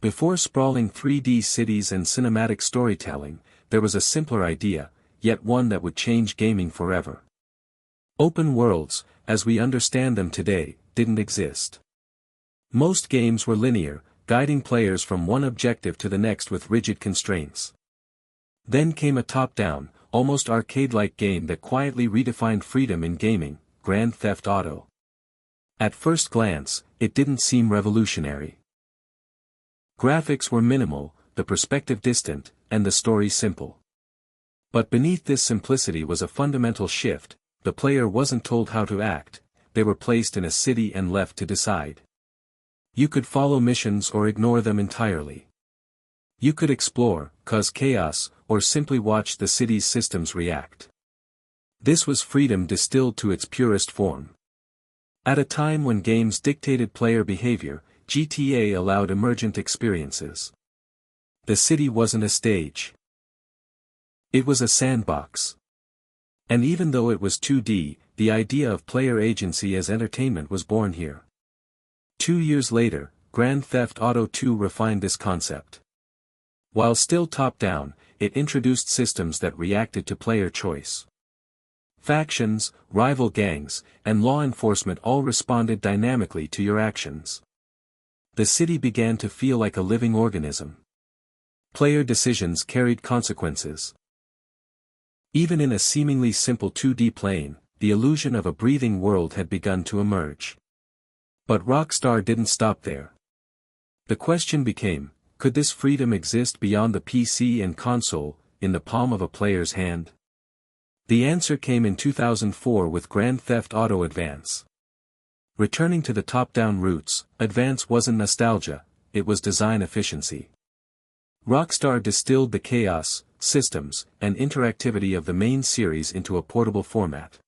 Before sprawling 3D cities and cinematic storytelling, there was a simpler idea, yet one that would change gaming forever. Open worlds, as we understand them today, didn't exist. Most games were linear, guiding players from one objective to the next with rigid constraints. Then came a top-down, almost arcade-like game that quietly redefined freedom in gaming, Grand Theft Auto. At first glance, it didn't seem revolutionary. Graphics were minimal, the perspective distant, and the story simple. But beneath this simplicity was a fundamental shift. The player wasn't told how to act, they were placed in a city and left to decide. You could follow missions or ignore them entirely. You could explore, cause chaos, or simply watch the city's systems react. This was freedom distilled to its purest form. At a time when games dictated player behavior, GTA allowed emergent experiences. The city wasn't a stage. It was a sandbox. And even though it was 2D, the idea of player agency as entertainment was born here. 2 years later, Grand Theft Auto 2 refined this concept. While still top-down, it introduced systems that reacted to player choice. Factions, rival gangs, and law enforcement all responded dynamically to your actions. The city began to feel like a living organism. Player decisions carried consequences. Even in a seemingly simple 2D plane, the illusion of a breathing world had begun to emerge. But Rockstar didn't stop there. The question became, could this freedom exist beyond the PC and console, in the palm of a player's hand? The answer came in 2004 with Grand Theft Auto Advance. Returning to the top-down roots, Advance wasn't nostalgia, it was design efficiency. Rockstar distilled the chaos, systems, and interactivity of the main series into a portable format.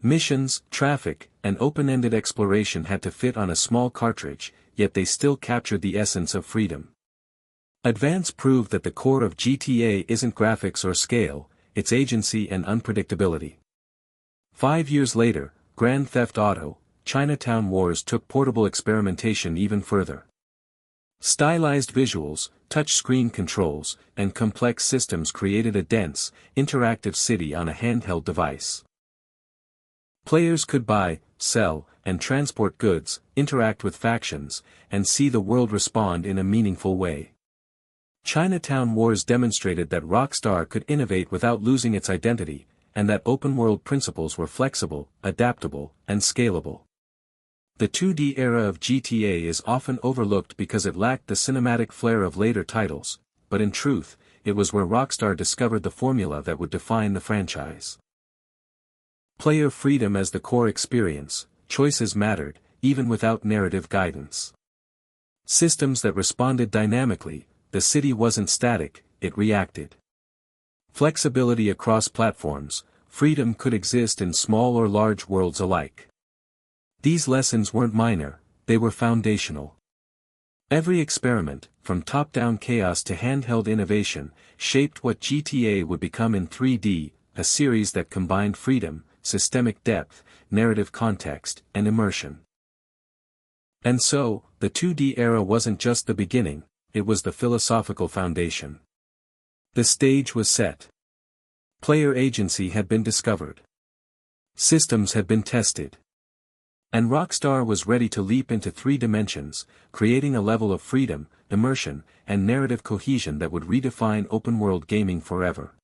Missions, traffic, and open-ended exploration had to fit on a small cartridge, yet they still captured the essence of freedom. Advance proved that the core of GTA isn't graphics or scale, it's agency and unpredictability. 5 years later, Grand Theft Auto, Chinatown Wars took portable experimentation even further. Stylized visuals, touchscreen controls, and complex systems created a dense, interactive city on a handheld device. Players could buy, sell, and transport goods, interact with factions, and see the world respond in a meaningful way. Chinatown Wars demonstrated that Rockstar could innovate without losing its identity, and that open-world principles were flexible, adaptable, and scalable. The 2D era of GTA is often overlooked because it lacked the cinematic flair of later titles, but in truth, it was where Rockstar discovered the formula that would define the franchise. Player freedom as the core experience, choices mattered, even without narrative guidance. Systems that responded dynamically, the city wasn't static, it reacted. Flexibility across platforms, freedom could exist in small or large worlds alike. These lessons weren't minor, they were foundational. Every experiment, from top-down chaos to handheld innovation, shaped what GTA would become in 3D, a series that combined freedom, systemic depth, narrative context, and immersion. And so, the 2D era wasn't just the beginning, it was the philosophical foundation. The stage was set. Player agency had been discovered. Systems had been tested. And Rockstar was ready to leap into 3 dimensions, creating a level of freedom, immersion, and narrative cohesion that would redefine open-world gaming forever.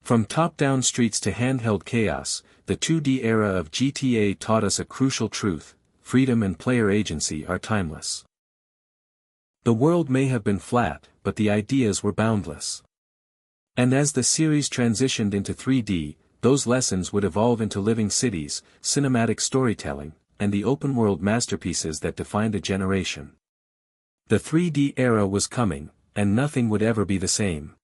From top-down streets to handheld chaos, the 2D era of GTA taught us a crucial truth: freedom and player agency are timeless. The world may have been flat, but the ideas were boundless. And as the series transitioned into 3D, those lessons would evolve into living cities, cinematic storytelling, and the open-world masterpieces that defined a generation. The 3D era was coming, and nothing would ever be the same.